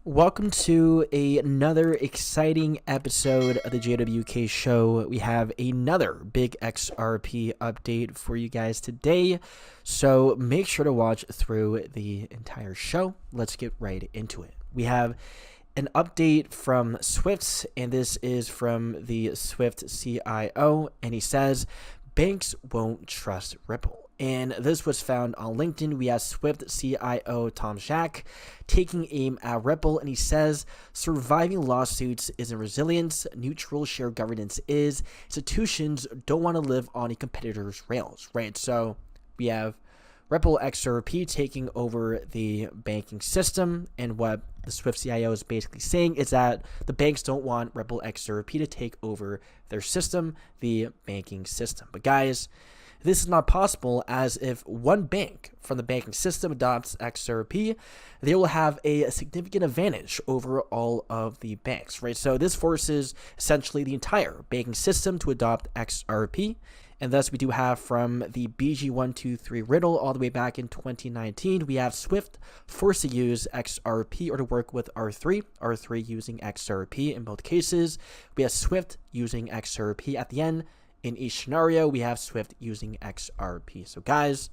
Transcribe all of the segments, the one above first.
Welcome to another exciting episode of the JWK show. We have another big XRP update for you guys today, so make sure to watch through the entire show. Let's get right into it. We have an update from Swift, and this is from the Swift CIO, and he says, banks won't trust Ripple. And this was found on LinkedIn. We have Swift CIO Tom Shack taking aim at Ripple, and he says surviving lawsuits isn't resilience, neutral share governance is. Institutions don't want to live on a competitor's rails, right? So we have Ripple XRP taking over the banking system, and what the Swift CIO is basically saying is that the banks don't want Ripple XRP to take over their system, the banking system. But guys, this is not possible, as if one bank from the banking system adopts XRP, they will have a significant advantage over all of the banks, right? So this forces essentially the entire banking system to adopt XRP. And thus we do have from the BG123 riddle all the way back in 2019, we have Swift forced to use XRP or to work with R3 using XRP in both cases. We have Swift using XRP at the end. In each scenario, we have Swift using XRP. So guys,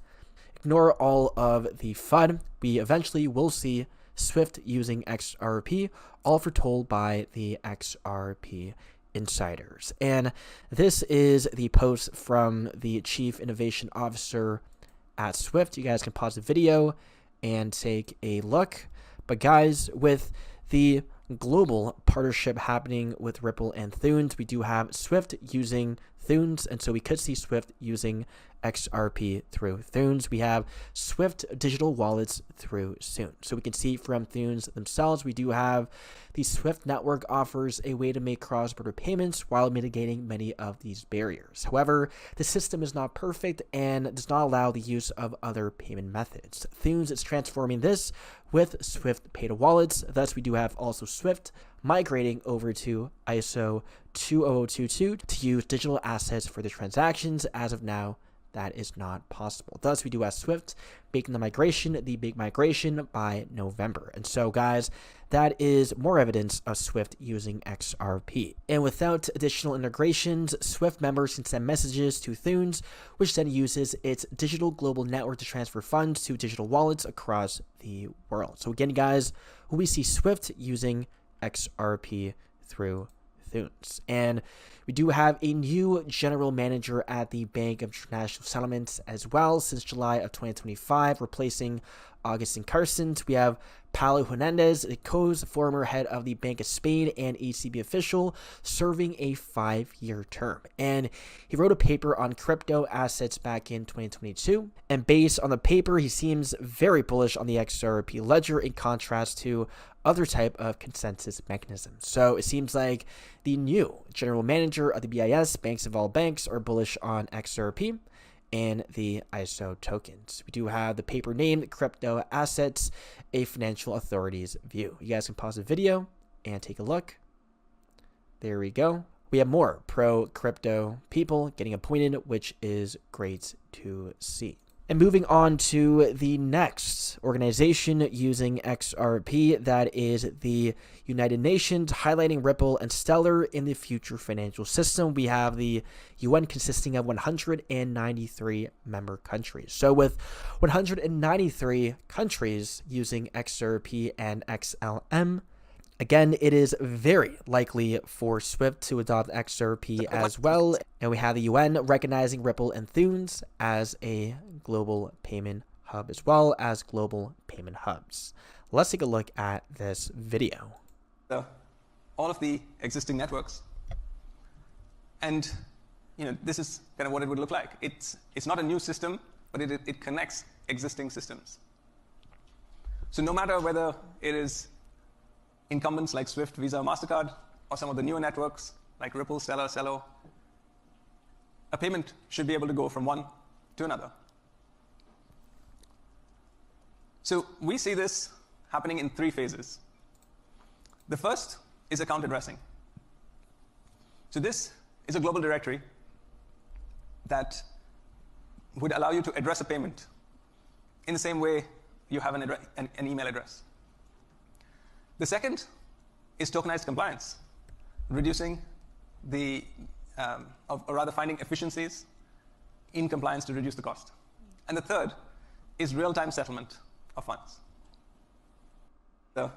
ignore all of the FUD. We eventually will see Swift using XRP, all foretold by the XRP insiders. And this is the post from the Chief Innovation Officer at Swift. You guys can pause the video and take a look. But guys, with the global partnership happening with Ripple and Thunes, we do have Swift using Thunes, and so we could see Swift using XRP through Thunes. We have Swift digital wallets through soon. So we can see from Thunes themselves, we do have the Swift network offers a way to make cross-border payments while mitigating many of these barriers. However, the system is not perfect and does not allow the use of other payment methods. Thunes is transforming this with Swift pay to wallets. Thus, we do have also Swift migrating over to ISO 20022 to use digital assets for the transactions. As of now, that is not possible. Thus, we do have Swift making the big migration by November. And so, guys, that is more evidence of Swift using XRP. And without additional integrations, Swift members can send messages to Thunes, which then uses its digital global network to transfer funds to digital wallets across the world. So again, guys, we see Swift using XRP through Thunes. And we do have a new general manager at the Bank of International Settlements as well since July of 2025, replacing Augustin Carstens. We have Paulo Hernandez, the former head of the Bank of Spain and ECB official, serving a 5-year term. And he wrote a paper on crypto assets back in 2022. And based on the paper, he seems very bullish on the XRP ledger in contrast to other type of consensus mechanisms. So it seems like the new general manager of the BIS, Banks of All Banks, are bullish on XRP and the ISO tokens. We do have the paper named Crypto Assets, a Financial Authority's View. You guys can pause the video and take a look. There we go. We have more pro-crypto people getting appointed, which is great to see. And moving on to the next organization using XRP, that is the United Nations, highlighting Ripple and Stellar in the future financial system. We have the UN consisting of 193 member countries. So with 193 countries using XRP and XLM, again, it is very likely for Swift to adopt XRP as well. And we have the UN recognizing Ripple and Thunes as a global payment hub as well as global payment hubs. Let's take a look at this video. All of the existing networks. And this is kind of what it would look like. It's not a new system, but it connects existing systems. So no matter whether it is incumbents like Swift, Visa, MasterCard, or some of the newer networks like Ripple, Stellar, Celo, a payment should be able to go from one to another. So we see this happening in 3 phases. The first is account addressing. So this is a global directory that would allow you to address a payment in the same way you have an email address. The second is tokenized compliance, reducing the, or rather finding efficiencies in compliance to reduce the cost. And the third is real-time settlement of funds. So,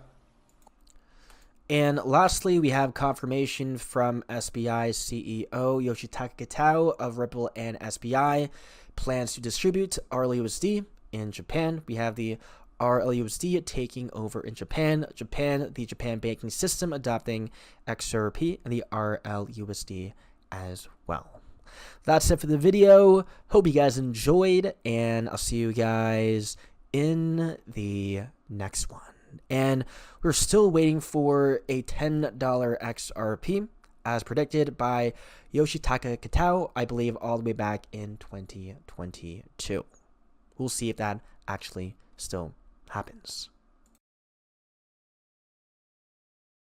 and lastly, we have confirmation from SBI CEO Yoshitaka Kitao of Ripple and SBI plans to distribute RLUSD in Japan. We have the RLUSD taking over in Japan, the Japan banking system adopting XRP, and the RLUSD as well. That's it for the video. Hope you guys enjoyed, and I'll see you guys in the next one. And we're still waiting for a $10 XRP as predicted by Yoshitaka Kitao, I believe all the way back in 2022. We'll see if that actually still happens.